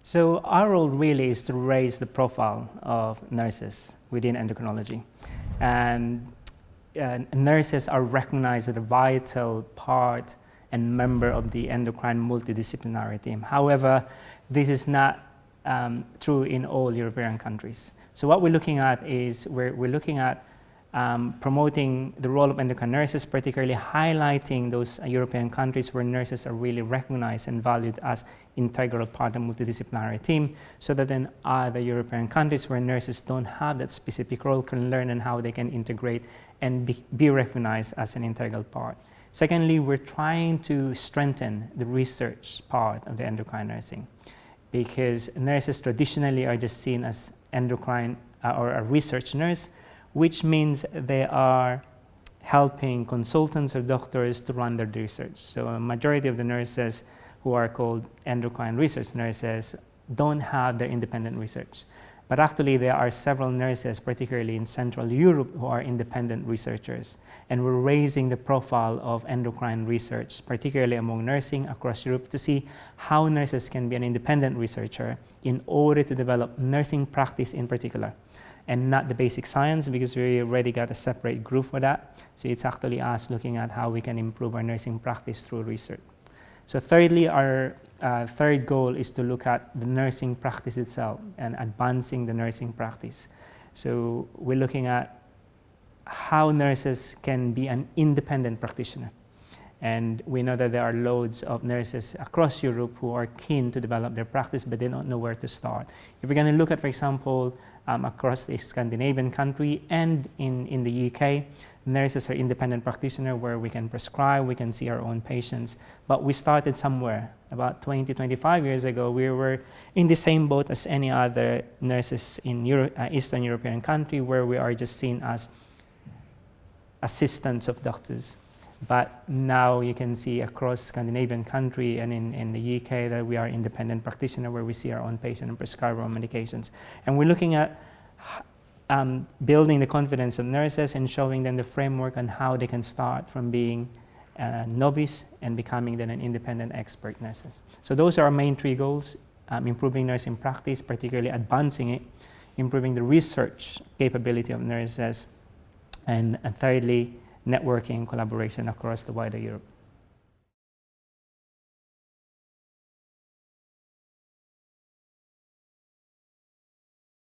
So our role really is to raise the profile of nurses within endocrinology. And nurses are recognized as a vital part and member of the endocrine multidisciplinary team. However, this is not true in all European countries. So what we're looking at is we're looking at promoting the role of endocrine nurses, particularly highlighting those European countries where nurses are really recognized and valued as integral part of the multidisciplinary team, so that then other European countries where nurses don't have that specific role can learn on how they can integrate and be recognized as an integral part. Secondly, we're trying to strengthen the research part of the endocrine nursing, because nurses traditionally are just seen as endocrine or a research nurse, which means they are helping consultants or doctors to run their research. So a majority of the nurses who are called endocrine research nurses don't have their independent research. But actually there are several nurses, particularly in Central Europe, who are independent researchers. And we're raising the profile of endocrine research, particularly among nursing across Europe, to see how nurses can be an independent researcher in order to develop nursing practice in particular, and not the basic science, because we already got a separate group for that. So it's actually us looking at how we can improve our nursing practice through research. So thirdly, our third goal is to look at the nursing practice itself and advancing the nursing practice. So we're looking at how nurses can be an independent practitioner. And we know that there are loads of nurses across Europe who are keen to develop their practice, but they don't know where to start. If we're going to look at, for example, across the Scandinavian country and in the UK, nurses are independent practitioners where we can prescribe, we can see our own patients. But we started somewhere about 20, 25 years ago. We were in the same boat as any other nurses in Eastern European country, where we are just seen as assistants of doctors. But now you can see across Scandinavian country and in the UK that we are independent practitioners, where we see our own patient and prescribe our own medications. And we're looking at building the confidence of nurses and showing them the framework on how they can start from being a novice and becoming then an independent expert nurses. So those are our main three goals: improving nursing practice, particularly advancing it, improving the research capability of nurses, and thirdly, networking and collaboration across the wider Europe.